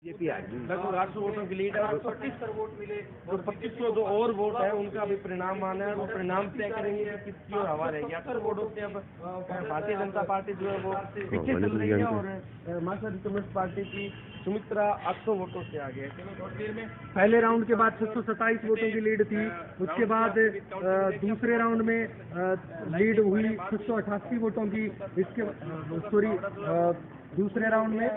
लगभग 800 वोटों की लीड है और 25 वोट मिले। जो 2500 जो और वोट है उनका अभी परिणाम आना है, वो परिणाम तय करेंगे कि किसकी और हवा रहेगी। 78 वोटों से अब भारतीय जनता पार्टी जो है वो पीछे चल रही है और मार्क्सवादी कम्युनिस्ट पार्टी की सुमित्रा 800 वोटों से आगे है। पहले राउंड के बाद 627 वोटों की लीड थी। उसके बाद दूसरे राउंड में लीड हुई 688 वोटों की। इसके दूसरे राउंड में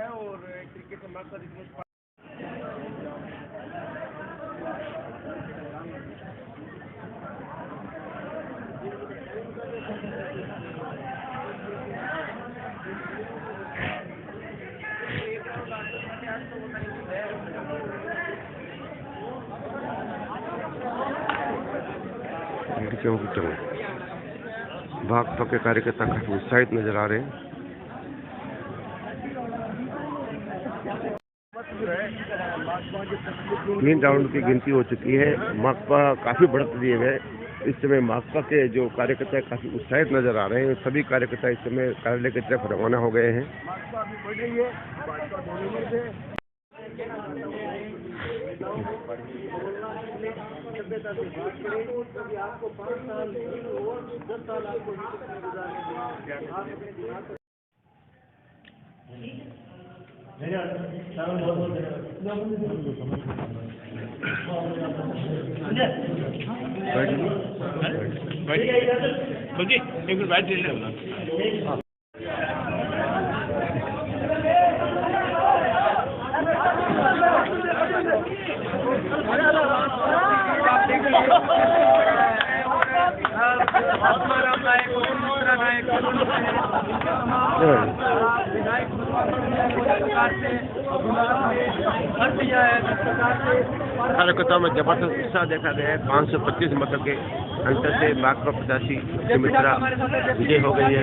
भाजपा के कार्यकर्ता काफी उत्साहित नजर आ रहे हैं। तीन राउंड की गिनती हो चुकी है। माकपा काफी बढ़त लिए हुए। इस समय माकपा के जो कार्यकर्ता काफी उत्साहित नजर आ रहे हैं। सभी कार्यकर्ता इस समय कार्यालय की तरफ रवाना हो गए हैं। आपको 5 साल 10 साल आपको एक मिनट बैठ कार्यकर्ताओं में जबरदस्त उत्साह देखा गया है। 525 मतों के अंतर से माकपा प्रत्याशी सुमित्रा विजय हो गई है।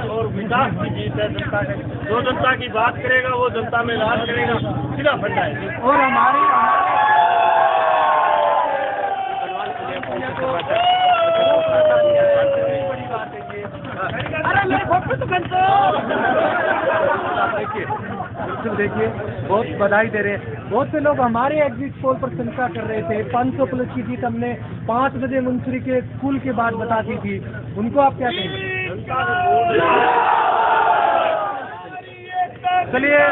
और विकास की जीत है जनता के। जो जनता की बात करेगा वो जनता में राज करेगा, सीधा फंडा है। और हमारी देखिए बहुत बधाई दे रहे हैं। बहुत से लोग हमारे एग्जिट पोल पर शंका कर रहे थे। 500 प्लस की जीत हमने 5 बजे मुंसरी के स्कूल के बाद बता दी थी। उनको आप क्या कहेंगे? चलिए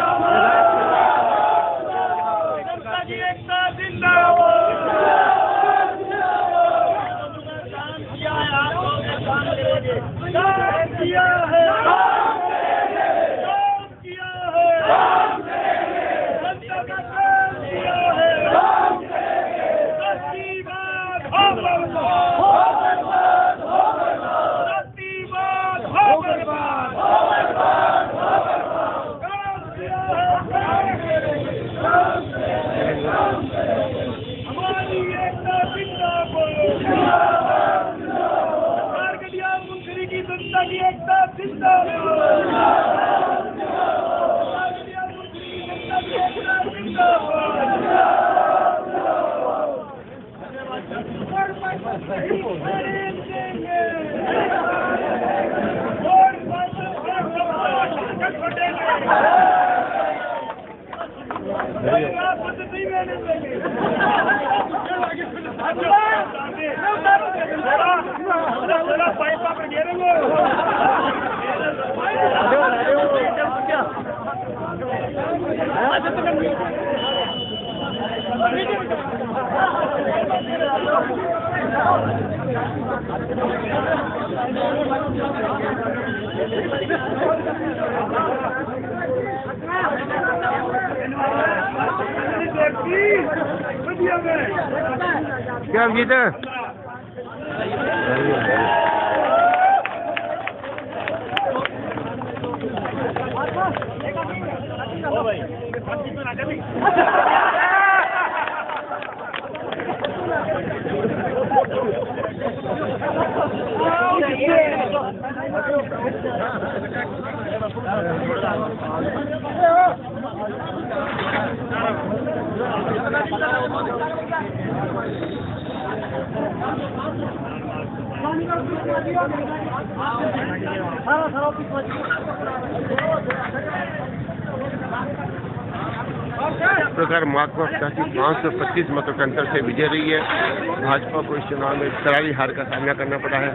क्या जीत है? सारा प्रकार माकपा 525 मतों के अंतर से विजय रही है। भाजपा को इस चुनाव में करारी हार का सामना करना पड़ा है।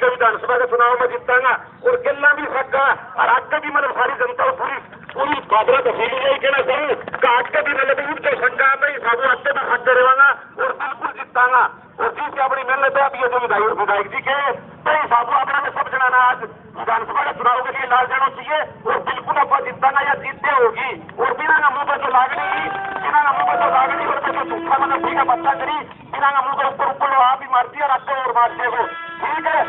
विधानसभा के चुनाव में जीतांगा और गिलना भी सकता और आगे भी मतलब सारी जनता पूरी बाबरा तफसीली यही कहना चाहूँ कि आगे भी मतलब जो संख्या है साबू आगे भी सकते रहेगा और बिल्कुल जीतांगा और जिससे अपनी मेहनत है ये जो विधायक जी के तो साबू अपना में सब जनाना आज विधानसभा के चुनाव के लिए लाल जाना चाहिए और बिल्कुल अपना जीतांगा या जीतते होगी और बिना का मुंह पर जो लागनी और जो सूखा मतलब ठीक है बच्चा करी बिना का मुंह पर ऊपर आप भी मारती है और आगे और मारते हो ठीक है।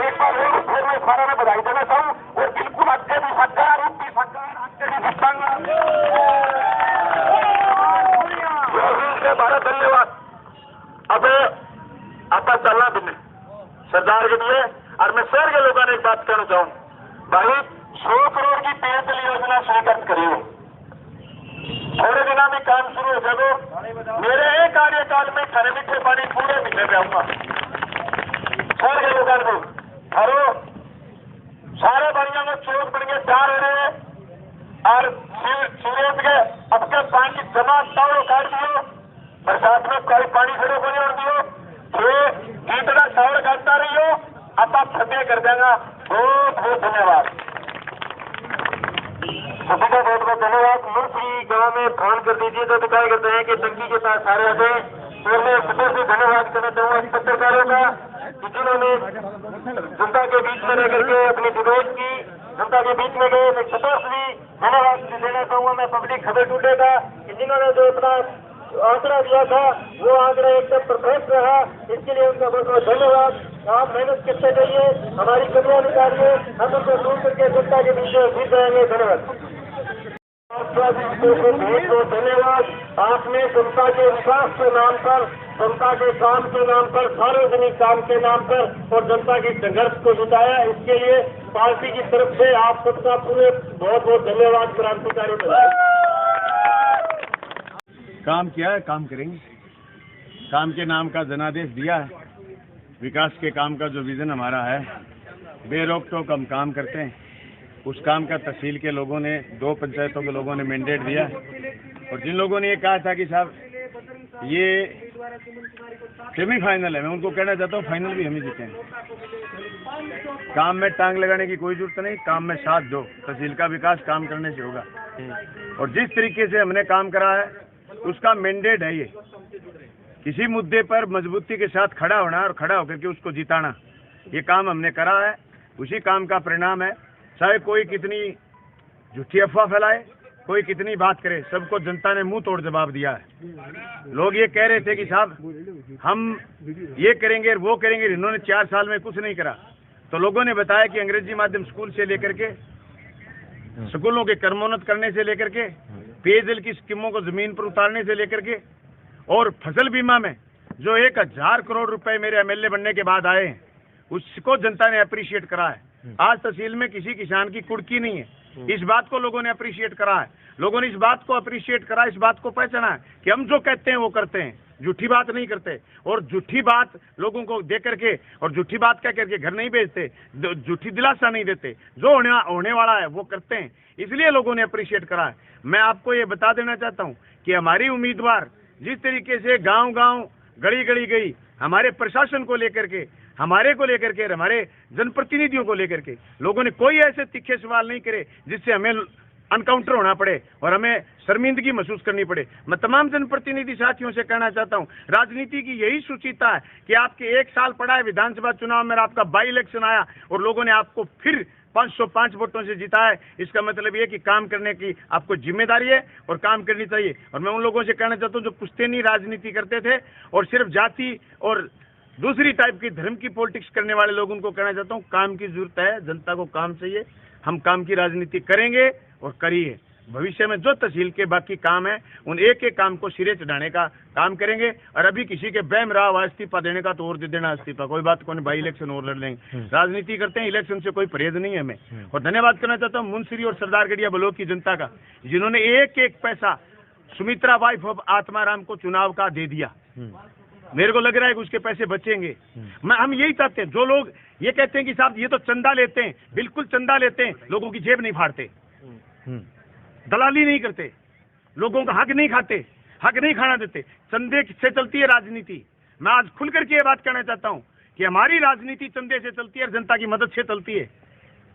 एक बार और फिर मैं सारा में बधाई देना चाहूँ और बिल्कुल अच्छे भी सकता है रूप भी सकता है अच्छे भी सकता भारत धन्यवाद। अब आता चलना बिने सरदार के लिए और मैं शहर के लोगों ने एक बात कहना चाहूँ भाई 100 करोड़ की पेयजल योजना स्वीकृत करी हो थोड़े दिनों में काम शुरू हो जाएगा। मेरे एक कार्यकाल में खरे मीठे पानी पूरे महीने पे आऊंगा शहर के लोगों को हरो सारे बढ़िया में चौक बन गए 4 हो रहे और सूरज के अब तक पानी जमा ताव काट दियो बरसात में कोई पानी खड़े बने और दियो जो गीतड़ा टावर काटता रही हो अब आप फतेह कर देगा। बहुत बहुत धन्यवाद सभी का बहुत बहुत धन्यवाद। मुफ्ती गांव में फोन कर दीजिए तो क्या कहते हैं कि टंकी के साथ सारे आते और मैं फिर से धन्यवाद करना चाहूँगा पत्रकारों का जिन्होंने जनता के बीच में रह करके अपनी डिबेट की जनता के बीच में गए। मैं सतर्क भी धन्यवाद देना चाहूंगा मैं पब्लिक खबर टूटे का जिन्होंने जो अपना आंकड़ा दिया था वो आंकड़ा एकदम परफेक्ट रहा इसके लिए उनका बहुत बहुत धन्यवाद। आप मेहनत करते रहिए हमारी कमियां निकालिए हम उनको दूर करके जनता के बीच में जीत रहेंगे। धन्यवाद बहुत बहुत धन्यवाद। आपने जनता के विकास के नाम पर जनता के काम के नाम पर सार्वजनिक काम के नाम पर और जनता की संघर्ष को जिताया इसके लिए पार्टी की तरफ से आप सबका पूरे बहुत बहुत धन्यवाद। क्रांतिकारी काम किया है काम करेंगे काम के नाम का जनादेश दिया है विकास के काम का जो विजन हमारा है बेरोक टोक हम काम करते हैं उस काम का तहसील के लोगों ने 2 पंचायतों के लोगों ने मैंडेट दिया और जिन लोगों ने ये कहा था कि साहब ये सेमीफाइनल है मैं उनको कहना चाहता हूँ फाइनल भी हम ही जीतेंगे। काम में टांग लगाने की कोई जरूरत नहीं काम में साथ दो तहसील का विकास काम करने से होगा और जिस तरीके से हमने काम करा है उसका मैंडेट है ये किसी मुद्दे पर मजबूती के साथ खड़ा होना और खड़ा होकर के उसको जिताना ये काम हमने करा है उसी काम का परिणाम है। चाहे कोई कितनी झूठी अफवाह फैलाए कोई कितनी बात करे सबको जनता ने मुंह तोड़ जवाब दिया है। लोग ये कह रहे थे कि साहब हम ये करेंगे वो करेंगे इन्होंने 4 साल में कुछ नहीं करा तो लोगों ने बताया कि अंग्रेजी माध्यम स्कूल से लेकर के स्कूलों के क्रमोन्नत करने से लेकर के पेयजल की स्कीमों को जमीन पर उतारने से लेकर के और फसल बीमा में जो 1000 करोड़ रुपए मेरे एमएलए बनने के बाद आए हैं उसको जनता ने अप्रिशिएट करा है। आज तहसील में किसी किसान की कुड़की नहीं है इस बात को लोगों ने अप्रिशिएट करा है। लोगों ने इस बात को अप्रिशिएट करा इस बात को पहचाना है कि हम जो कहते हैं वो करते हैं झूठी बात नहीं करते और झूठी बात लोगों को दे करके और झूठी बात कह करके घर नहीं भेजते झूठी दिलासा नहीं देते जो होने वाला है वो करते हैं इसलिए लोगों ने अप्रिशिएट करा है। मैं आपको ये बता देना चाहता हूँ कि हमारी उम्मीदवार जिस तरीके से गांव गांव गली गली गई हमारे प्रशासन को लेकर के हमारे को लेकर के हमारे जनप्रतिनिधियों को लेकर के लोगों ने कोई ऐसे तीखे सवाल नहीं करे जिससे हमें अनकाउंटर होना पड़े और हमें शर्मिंदगी महसूस करनी पड़े। मैं तमाम जनप्रतिनिधि साथियों से कहना चाहता हूं राजनीति की यही सूचिता है कि आपके 1 साल पड़ा है विधानसभा चुनाव में आपका बाई इलेक्शन आया और लोगों ने आपको फिर 505 वोटों से जीता है। इसका मतलब ये कि काम करने की आपको जिम्मेदारी है और काम करनी चाहिए। और मैं उन लोगों से कहना चाहता हूँ जो पुश्तैनी राजनीति करते थे और सिर्फ जाति और दूसरी टाइप की धर्म की पॉलिटिक्स करने वाले लोगों को कहना चाहता हूँ काम की जरूरत है जनता को काम चाहिए हम काम की राजनीति करेंगे और करिए। भविष्य में जो तहसील के बाकी काम है उन एक एक काम को सिरे चढ़ाने का काम करेंगे और अभी किसी के बहम रहा हुआ इस्तीफा देने का तो और दे देना इस्तीफा कोई बात कौन भाई इलेक्शन और लड़ लेंगे। राजनीति करते हैं इलेक्शन से कोई परहेज नहीं है हमें। और धन्यवाद करना चाहता हूँ मुंसरी और सरदारगढ़िया ब्लॉक की जनता का जिन्होंने एक एक पैसा सुमित्रा वाइफ ऑफ आत्माराम को चुनाव का दे दिया। मेरे को लग रहा है कि उसके पैसे बचेंगे। हम यही चाहते हैं जो लोग ये कहते हैं कि साहब ये तो चंदा लेते हैं बिल्कुल चंदा लेते हैं लोगों की जेब नहीं फाड़ते। दलाली नहीं करते, लोगों का हक नहीं खाते, हक नहीं खाना देते। चंदे से चलती है राजनीति। मैं आज खुल करके ये बात कहना चाहता हूं कि हमारी राजनीति चंदे से चलती है और जनता की मदद से चलती है।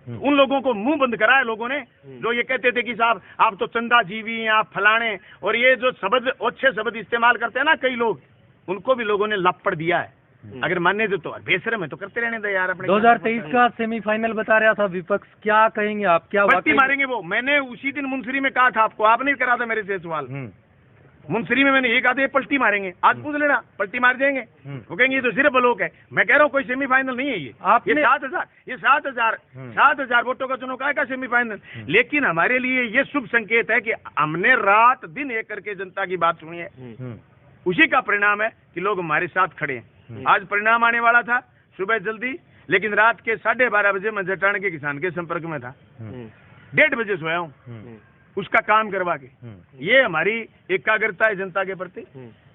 उन लोगों को मुंह बंद करा है लोगों ने, जो ये कहते थे कि साहब आप तो चंदा जीवी हैं, आप फलाने, और ये जो शब्द अच्छे शब्द इस्तेमाल करते हैं ना कई लोग, उनको भी लोगों ने लापड़ दिया है। अगर मानने दो तो बेशरम है तो करते रहने दो यार। अपने 2023 का सेमीफाइनल बता रहा था विपक्ष, क्या कहेंगे आप? क्या पट्टी मारेंगे वो? मैंने उसी दिन मुंसरी में कहा था आपको, आपने करा था मेरे से सवाल। मुंसरी में मैंने ये कहा था ये पलटी मारेंगे, आज पूछ लेना पलटी मार जाएंगे। वो कहेंगे ये तो सिर्फ ब्लॉक है। मैं कह रहा हूँ कोई सेमीफाइनल नहीं है ये। ये 7,000 वोटों का चुनाव का सेमीफाइनल। लेकिन हमारे लिए ये शुभ संकेत है कि हमने रात दिन एक करके जनता की बात सुनी है, उसी का परिणाम है कि लोग हमारे साथ खड़े हैं। आज परिणाम आने वाला था सुबह जल्दी, लेकिन रात के 12:30 बजे मैं जटान के किसान के संपर्क में था, 1:30 बजे सोया हूँ उसका काम करवा के। ये हमारी एकाग्रता है जनता के प्रति,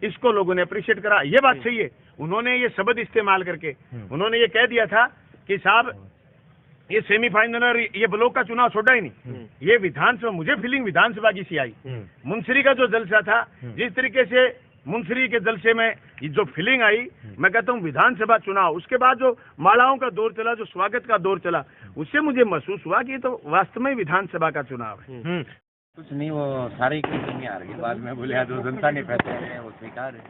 इसको लोगों ने अप्रिशिएट करा। ये बात सही है, उन्होंने ये शब्द इस्तेमाल करके उन्होंने ये कह दिया था कि साहब ये सेमीफाइनल और ये ब्लॉक का चुनाव छोड़ा ही नहीं, ये विधानसभा। मुझे फीलिंग विधानसभा की सी आई। मुंसरी का जो जलसा था, जिस तरीके से मुंसरी के जलसे में जो फीलिंग आई, मैं कहता हूँ विधानसभा चुनाव, उसके बाद जो मालाओं का दौर चला, जो स्वागत का दौर चला, उससे मुझे महसूस हुआ कि ये तो वास्तव में विधानसभा का चुनाव है। कुछ नहीं, वो सारे की नहीं आ रही बाद में बोले जो जनता ने फैसले हैं वो स्वीकार है।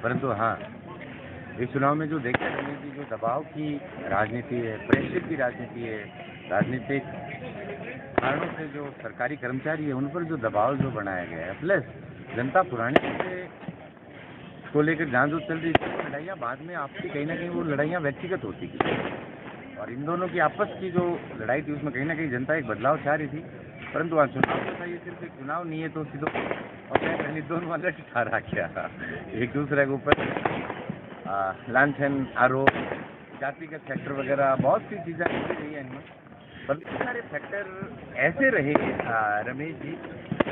परंतु हाँ, इस चुनाव में जो देखते हैं कि जो दबाव की राजनीति है, प्रेशर की राजनीति है, राजनीतिक कारणों से जो सरकारी कर्मचारी है उन पर जो दबाव जो बनाया गया है, प्लस जनता पुराने मुद्दे को लेकर जहाँ जो चल रही थी लड़ाइयाँ, बाद में आपकी कहीं ना कहीं वो लड़ाइयाँ व्यक्तिगत होती थी, और इन दोनों की आपस की जो लड़ाई थी उसमें कहीं ना कहीं जनता एक बदलाव चाह रही थी। परंतु वहाँ चुनाव तो था, ये सिर्फ एक चुनाव नहीं है तो सीधो और दोनों वाले ठहरा क्या एक दूसरे के ऊपर लांछन आरोप, जातिगत फैक्टर वगैरह बहुत सी चीज़ें रही है इनमें। पर सारे फैक्टर ऐसे रहे रमेश जी,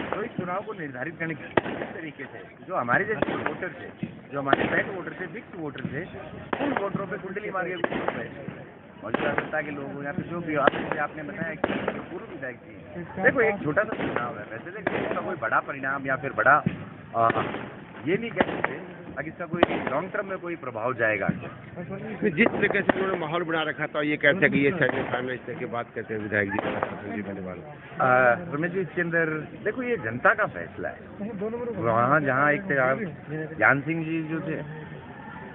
तो इस चुनाव को निर्धारित करने के तरीके से जो हमारे जैसे वोटर थे, जो हमारे पेड वोटर थे, फिक्स वोटर थे, उन वोटरों पे कुंडली मार के मौजूदा सत्ता के लोग या फिर जो भी आपने बताया कि जो पूर्व विधायक थी। देखो एक छोटा सा चुनाव है, वैसे देखिए इसका कोई बड़ा परिणाम या फिर बड़ा ये नहीं कह सकते कि इसका कोई लॉन्ग टर्म में कोई प्रभाव जाएगा। जिस तरीके से उन्होंने माहौल बना रखा था, ये कहते हैं कि ये सेमीफाइनल इस तरह की बात कहते हैं विधायक जी बनने वाले रमेश जी, इसके अंदर देखो ये जनता का फैसला है। वहाँ जहाँ एक ज्ञान सिंह जी जो थे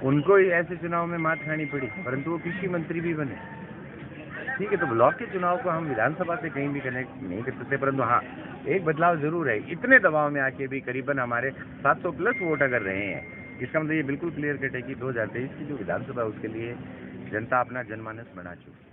उनको ही ऐसे चुनाव में मात खानी पड़ी, परंतु वो कृषि मंत्री भी बने। ठीक है, तो ब्लॉक के चुनाव को हम विधानसभा से कहीं भी कनेक्ट नहीं कर सकते, परंतु हाँ एक बदलाव जरूर है। इतने दबाव में आके भी करीबन हमारे 700+ वोट अगर रहे हैं, इसका मतलब ये बिल्कुल क्लियर कट है कि 2023 की जो विधानसभा उसके लिए जनता अपना जनमानस बना चुकी है।